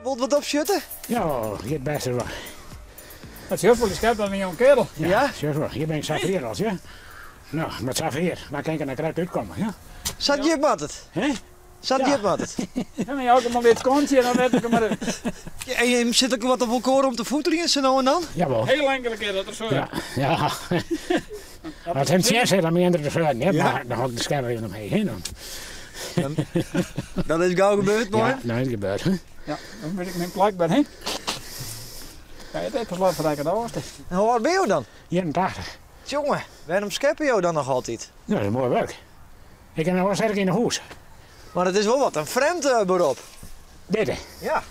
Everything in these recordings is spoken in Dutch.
Wilt wat opschutten? Ja, het beste wel. Dat is heel veel schep dan een jonge kerel. Ja? Zeg wel, hier ben ik Xavier als ja. Nou, met Xavier, daar kan ik naar kruid uitkomen, ja. Zat je met het? Hé? Zat je met het? En dan jou ook maar weer het kontje en dan weet ik hem maar. Ja, en je zit ook wat op elkaar om te voeteren zo nou en dan? Jawel. Heel enkele keer dat er zo. Ja, ja. Dat zijn zeer zeer dan meer de zuiden, hè, Ja. maar dan had ik de scherm even omheen. Hè, dan. Dat is gauw gebeurd, mooi. Ja, nou is het gebeurd. Hè. Ja, dan weet ik mijn plak ben heen. Ja, het is toch voor dat was het. En hoe oud ben je dan? 81. Jongen, waarom scheppen je dan nog altijd? Nou, dat is mooi werk. Ik heb nog wel sterk in de hoes. Maar het is wel wat een vreemd beroep. Dit, hè. Ja.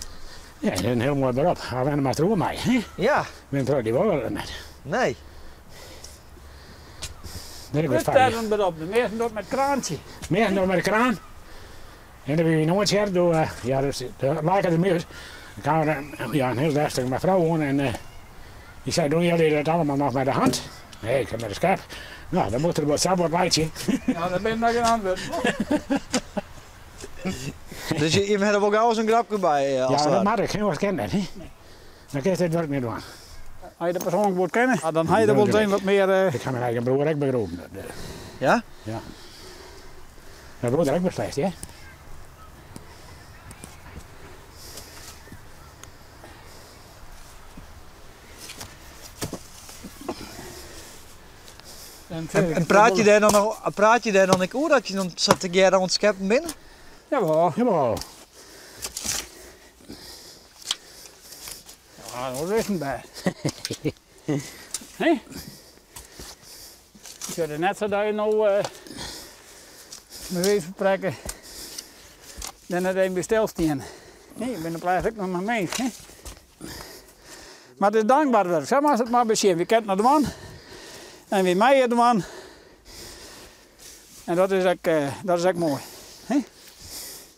Ja, dat is een heel mooi beroep. Gaan we maar trouwen mij, hè. Ja. Ben trouw die wel net. Nee. Dat is Dus wat daar fijn. een berop. De meesten doet met kraantje. Meer dan met de kraan. En dan wil je nooit zeggen, door, ja, dus de lijken de muur. Dan gaan we ja, een heel lastig met vrouw wonen en ik zei, doen jullie dat allemaal nog met de hand? Nee, ik heb met de schep. Nou, dan moet er wat sabbat wijtje. Ja, daar ben ik nog een antwoord. Dus je hebt er ook al eens een grapje bij als Ja, dat dat. mag ik geen wat kennen, hè? Dan kun je dit werk niet doen. Als je de persoonlijk moet kennen, ja, dan ga je er wel zijn wat meer. Ik ga mijn eigen broer ook begroeven. Ja? Ja. Mijn broer ook beslecht, hè? En praat je daar dan nog, praat je daar dan ook over dat je dan zat te keer aan het scheppen binnen? Jawel. Jawel. Ja, dat is een bij. Hé? Ik zou er net zo dat je nou met wezen spreken. Dan het een bestelstien. Nee, ik ben er blijf ik nog maar mee. Hè? Maar het is dankbaar werk. Zeg maar als het maar beschreven. Je kent naar de man. En wie mij de man. En dat is ook mooi.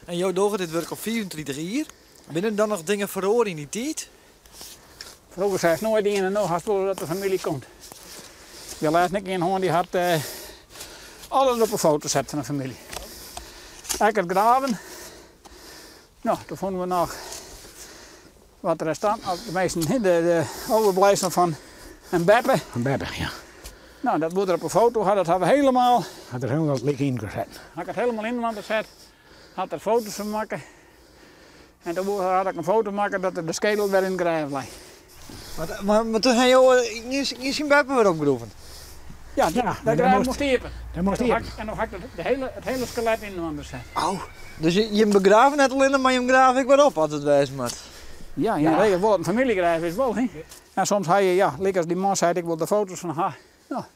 En jouw dochter dit werk op 24 uur. Binnen dan nog dingen verhoren in die tijd? Vroeger zei ze nooit dingen en nog had dat de familie komt. Je laat niet in hoor, die had alles op een foto zetten van de familie. Ik heb graven. Nou, toen vonden we nog wat restant, de meesten, de overblijfsel van een beppe. Een bebbe, ja. Nou, dat moet er op een foto had, dat hadden we helemaal. Had er helemaal lik in gezet. Had ik het helemaal in de gezet, had er foto's van maken. En toen had ik een foto maken dat er de schedel weer in het graaf lag. Maar toen heb je zijn beppen weer opgeroepen. Ja, Ja, dat dat graaf moest- moest diepen. Dat moest En hier. dan had ik het hele skelet in de wand gezet. Oh. Dus je begraven net alleen, maar je begraven ik weer op als het wijs moet. Ja, ja, regel wel een familiegraaf is wel, hè. En soms had je, ja, lekker als die man zei, ik wil de foto's van haar. Ja,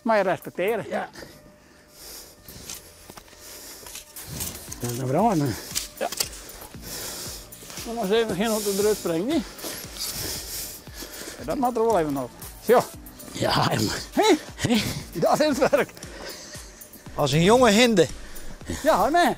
maar je respecteren. Ja. Dan vrouwen. Dan maar eens even geen op de druk springen, niet? Ja, dat mag er wel even op. Zo, Ja, dat is het werk. Als een jonge hinde. Ja, nee.